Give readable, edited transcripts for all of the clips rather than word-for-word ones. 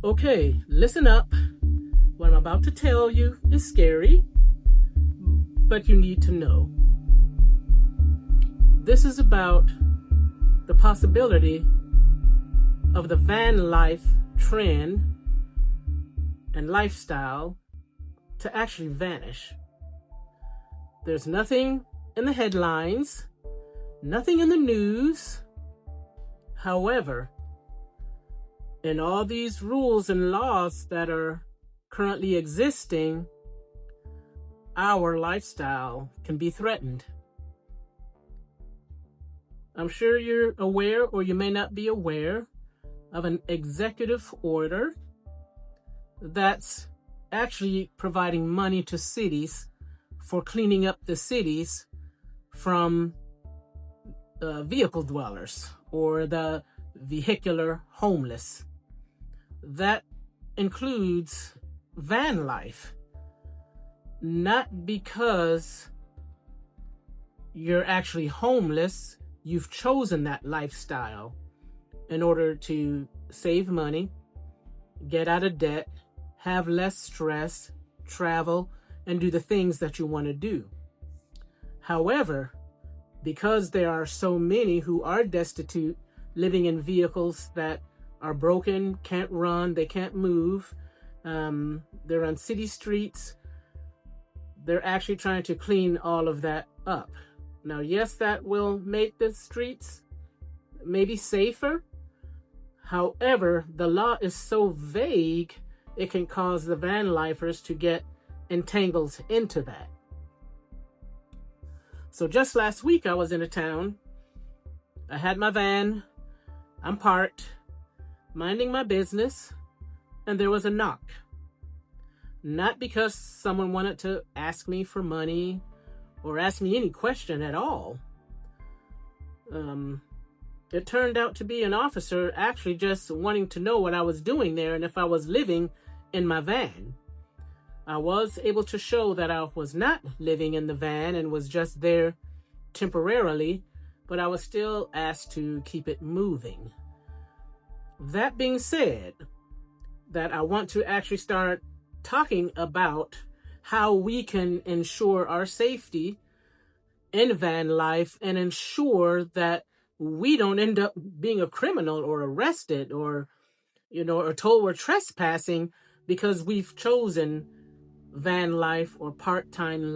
Okay, listen up. What I'm about to tell you is scary, but you need to know. This is about the possibility of the van life trend and lifestyle to actually vanish. There's nothing in the headlines, nothing in the news. However, in all these rules and laws that are currently existing, our lifestyle can be threatened. I'm sure you're aware, or you may not be aware, of an executive order that's actually providing money to cities for cleaning up the cities from vehicle dwellers or the vehicular homeless. That includes van life, not because you're actually homeless. You've chosen that lifestyle in order to save money, get out of debt, have less stress, travel, and do the things that you want to do. However, because there are so many who are destitute, living in vehicles that are broken, can't run, they can't move, they're on city streets, they're actually trying to clean all of that up. Now, yes, that will make the streets maybe safer. However, the law is so vague, it can cause the van lifers to get entangled into that. So just last week, I was in a town. I had my van, I'm parked, minding my business, and there was a knock. Not because someone wanted to ask me for money or ask me any question at all. It turned out to be an officer actually just wanting to know what I was doing there and if I was living in my van. I was able to show that I was not living in the van and was just there temporarily, but I was still asked to keep it moving. That being said, that I want to actually start talking about how we can ensure our safety in van life and ensure that we don't end up being a criminal or arrested or told we're trespassing because we've chosen van life or part-time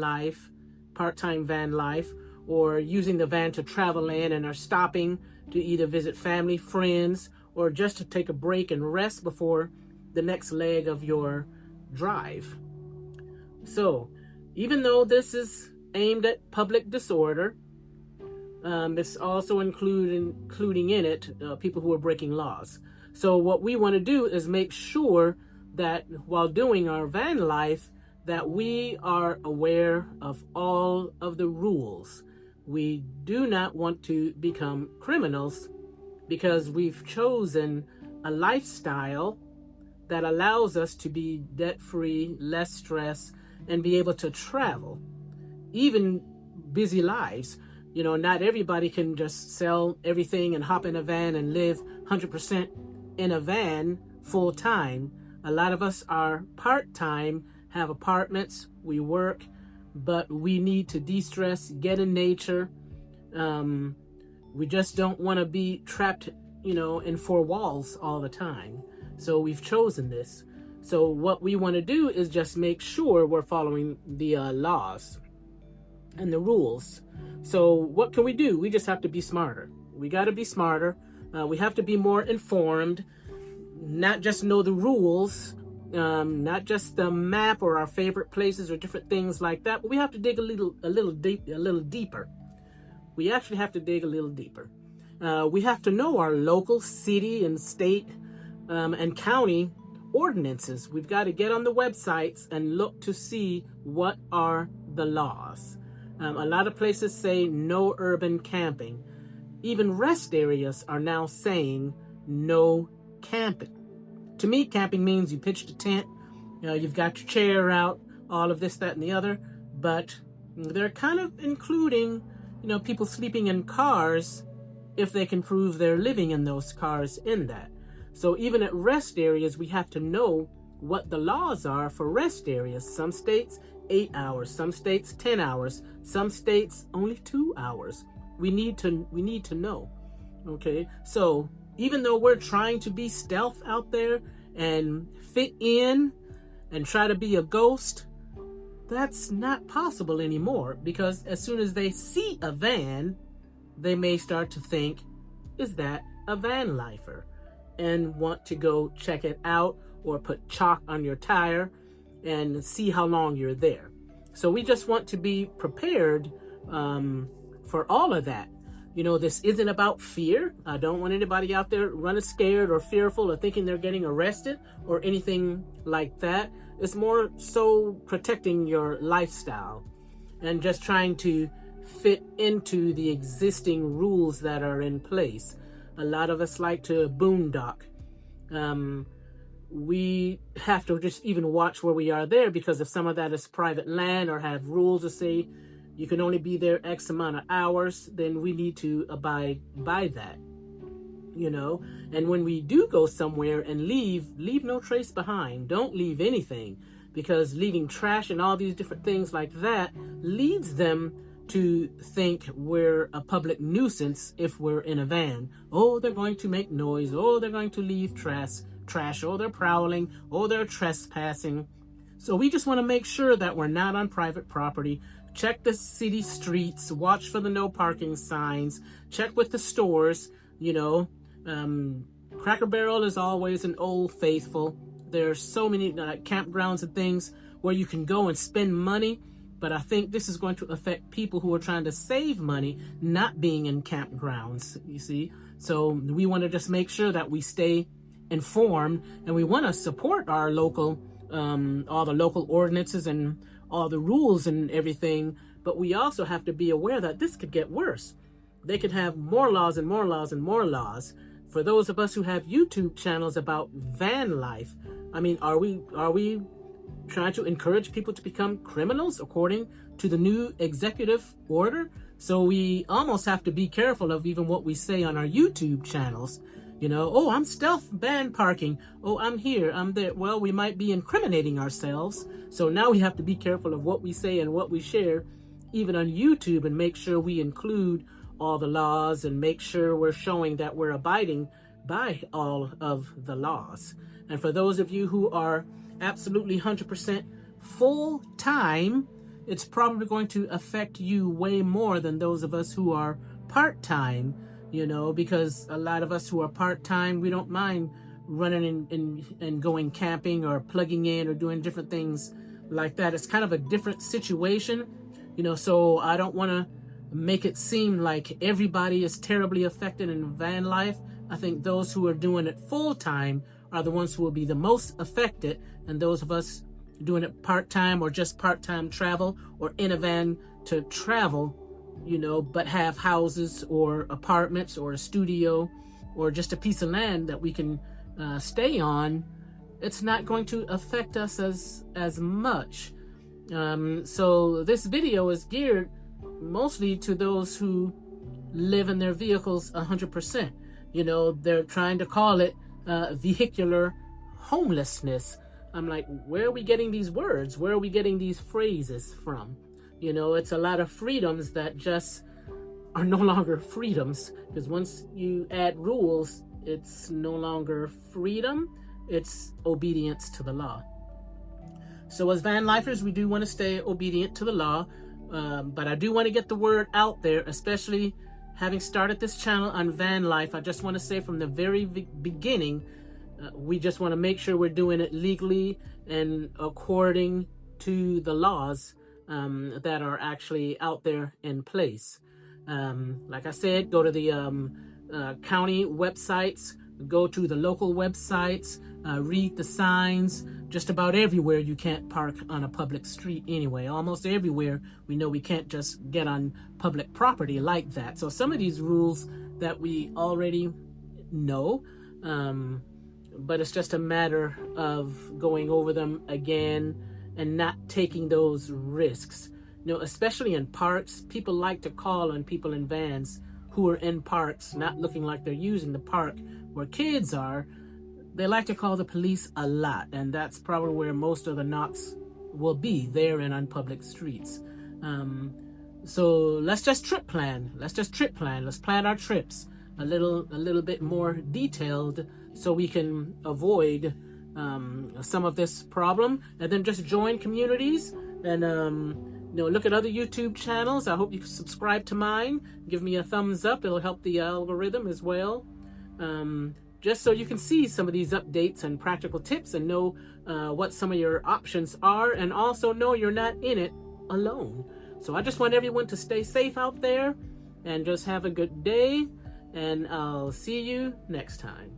van life, or using the van to travel in and are stopping to either visit family, friends, or just to take a break and rest before the next leg of your drive. So, even though this is aimed at public disorder, it's also including in it people who are breaking laws. So what we want to do is make sure that while doing our van life, that we are aware of all of the rules. We do not want to become criminals because we've chosen a lifestyle that allows us to be debt-free, less stress, and be able to travel. Even busy lives. Not everybody can just sell everything and hop in a van and live 100% in a van full time. A lot of us are part-time, have apartments, we work, but we need to de-stress, get in nature. We just don't want to be trapped, in four walls all the time. So we've chosen this. So what we want to do is just make sure we're following the laws and the rules. So what can we do? We just have to be smarter. We got to be smarter. We have to be more informed, not just know the rules, not just the map or our favorite places or different things like that, but we have to dig a little deeper. We actually have to dig a little deeper. We have to know our local city and state and county ordinances. We've got to get on the websites and look to see what are the laws. A lot of places say no urban camping. Even rest areas are now saying no camping. To me, camping means you pitched a tent, you've got your chair out, all of this, that, and the other. But they're kind of including, people sleeping in cars if they can prove they're living in those cars in that. So even at rest areas, we have to know what the laws are for rest areas. Some states 8 hours, some states 10 hours, some states only 2 hours. We need to know. Okay, so even though we're trying to be stealth out there and fit in and try to be a ghost, that's not possible anymore, because as soon as they see a van, they may start to think, is that a van lifer? And want to go check it out or put chalk on your tire and see how long you're there. So we just want to be prepared for all of that. You know, this isn't about fear. I don't want anybody out there running scared or fearful or thinking they're getting arrested or anything like that. It's more so protecting your lifestyle and just trying to fit into the existing rules that are in place. A lot of us like to boondock. We have to just even watch where we are there, because if some of that is private land or have rules to say you can only be there X amount of hours, then we need to abide by that, you know. And when we do go somewhere and leave no trace behind. Don't leave anything, because leaving trash and all these different things like that leads them to think we're a public nuisance if we're in a van. Oh, they're going to make noise. Oh, they're going to leave trash. Oh, they're prowling. Oh, they're trespassing. So we just want to make sure that we're not on private property. Check the city streets, watch for the no parking signs, check with the stores, you know. Cracker Barrel is always an old faithful. There's so many campgrounds and things where you can go and spend money, but I think this is going to affect people who are trying to save money, not being in campgrounds, you see. So we want to just make sure that we stay informed, and we want to support our local, all the local ordinances and all the rules and everything, but we also have to be aware that this could get worse. They could have more laws and more laws and more laws. For those of us who have YouTube channels about van life, I mean, are we trying to encourage people to become criminals according to the new executive order? So we almost have to be careful of even what we say on our YouTube channels. You know, oh, I'm stealth van parking. Oh, I'm here, I'm there. Well, we might be incriminating ourselves. So now we have to be careful of what we say and what we share, even on YouTube, and make sure we include all the laws and make sure we're showing that we're abiding by all of the laws. And for those of you who are absolutely 100% full time, it's probably going to affect you way more than those of us who are part-time. You know, because a lot of us who are part-time, we don't mind running and going camping or plugging in or doing different things like that. It's kind of a different situation, you know, so I don't want to make it seem like everybody is terribly affected in van life. I think those who are doing it full-time are the ones who will be the most affected, and those of us doing it part-time or just part-time travel or in a van to travel, you know, but have houses or apartments or a studio or just a piece of land that we can stay on, it's not going to affect us as much. So this video is geared mostly to those who live in their vehicles 100%. You know, they're trying to call it vehicular homelessness. I'm like, where are we getting these words? Where are we getting these phrases from? You know, it's a lot of freedoms that just are no longer freedoms, because once you add rules, it's no longer freedom, it's obedience to the law. So as van lifers, we do want to stay obedient to the law, but I do want to get the word out there, especially having started this channel on van life. I just want to say from the very beginning, we just want to make sure we're doing it legally and according to the laws that are actually out there in place. Like I said, go to the county websites, go to the local websites, read the signs. Just about everywhere you can't park on a public street anyway. Almost everywhere we know we can't just get on public property like that. So some of these rules that we already know, but it's just a matter of going over them again and not taking those risks. You know, especially in parks, people like to call on people in vans who are in parks, not looking like they're using the park where kids are, they like to call the police a lot, and that's probably where most of the knots will be, there and on public streets. So let's just trip plan. Let's plan our trips a little bit more detailed, so we can avoid some of this problem, and then just join communities and look at other YouTube channels. I hope you can subscribe to mine. Give me a thumbs up. It'll help the algorithm as well. Just so you can see some of these updates and practical tips, and know what some of your options are, and also know you're not in it alone. So I just want everyone to stay safe out there, and just have a good day, and I'll see you next time.